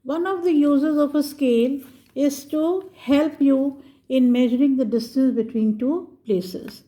One of the uses of a scale is to help you in measuring the distance between two places.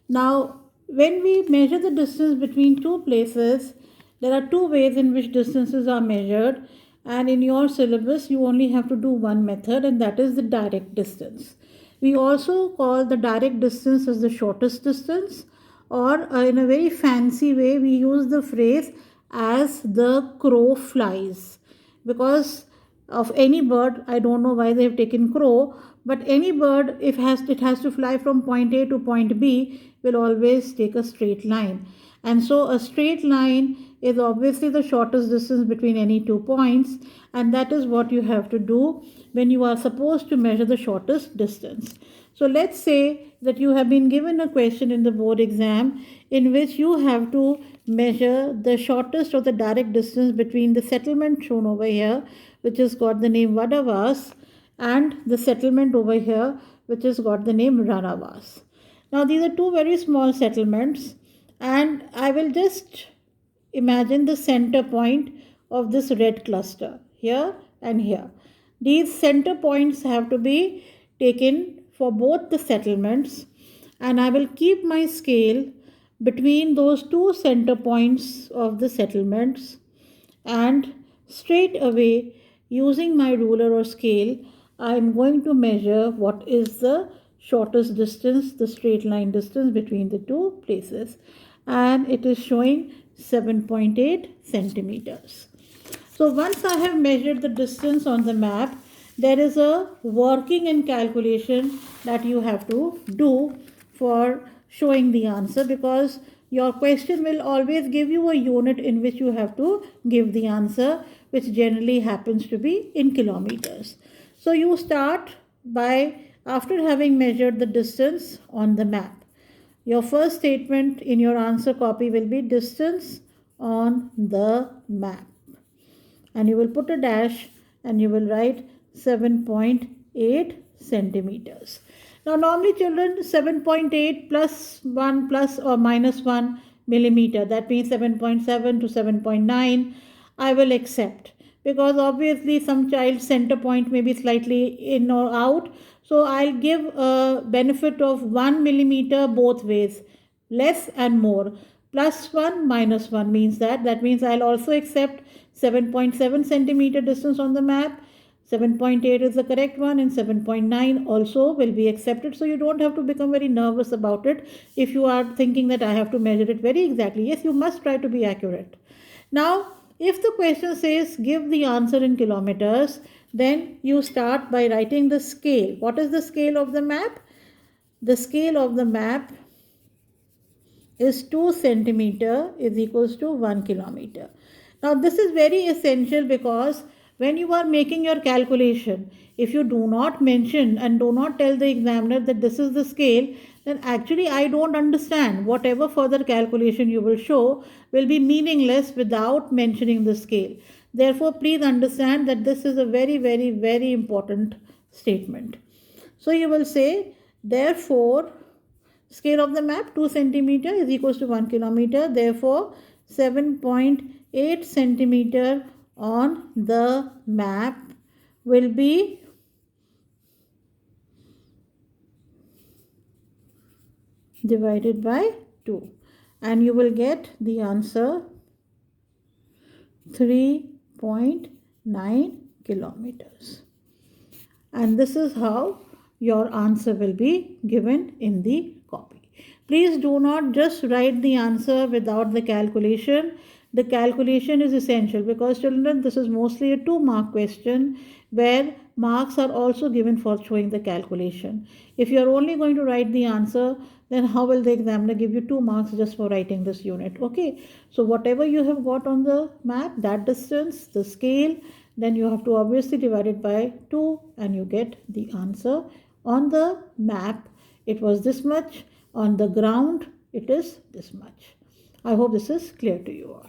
Now, when we measure the distance between two places, there are two ways in which distances are measured, and in your syllabus, you only have to do one method, and that is the direct distance. We also call the direct distance as the shortest distance, or in a very fancy way, we use the phrase as the crow flies, because of any bird. I don't know why they have taken crow, but any bird, if it has to fly from point A to point B, will always take a straight line. And so a straight line is obviously the shortest distance between any 2 points, and that is what you have to do when you are supposed to measure the shortest distance. So let's say that you have been given a question in the board exam in which you have to measure the shortest or the direct distance between the settlement shown over here, which has got the name Vadavas, and the settlement over here, which has got the name Ranavas. Now, these are two very small settlements, and I will just imagine the center point of this red cluster here and here. These center points have to be taken for both the settlements, and I will keep my scale between those two center points of the settlements, and straight away, using my ruler or scale, I am going to measure what is the shortest distance, the straight line distance between the two places, and it is showing 7.8 centimeters. So once I have measured the distance on the map, there is a working and calculation that you have to do for showing the answer, because your question will always give you a unit in which you have to give the answer, which generally happens to be in kilometers. So you start by, after having measured the distance on the map, your first statement in your answer copy will be distance on the map, and you will put a dash and you will write 7.8 centimeters. Now, normally, children, 7.8 plus 1 plus or minus 1 millimeter, that means 7.7 to 7.9, I will accept, because obviously some child's center point may be slightly in or out. So I'll give a benefit of 1 millimeter both ways, less and more. Plus 1 minus 1 means that means I'll also accept 7.7 centimeter distance on the map. 7.8 is the correct one, and 7.9 also will be accepted. So you don't have to become very nervous about it if you are thinking that I have to measure it very exactly. Yes, you must try to be accurate. Now, if the question says give the answer in kilometers, then you start by writing the scale. What is the scale of the map? The scale of the map is 2 centimeter is equals to 1 kilometer. Now, this is very essential, because when you are making your calculation, if you do not mention and do not tell the examiner that this is the scale, then actually I don't understand. Whatever further calculation you will show will be meaningless without mentioning the scale. Therefore, please understand that this is a very, very, very important statement. So you will say, therefore, scale of the map 2 centimeter is equals to 1 kilometer. Therefore, 7.8 centimeter on the map will be divided by 2, and you will get the answer 3.9 kilometers. And this is how your answer will be given in the copy. Please do not just write the answer without the calculation. The calculation is essential, because children, this is mostly a 2-mark question where marks are also given for showing the calculation. If you are only going to write the answer, then how will the examiner give you 2 marks just for writing this unit? Okay, so whatever you have got on the map, that distance, the scale, then you have to obviously divide it by 2 and you get the answer. On the map, it was this much. On the ground, it is this much. I hope this is clear to you all.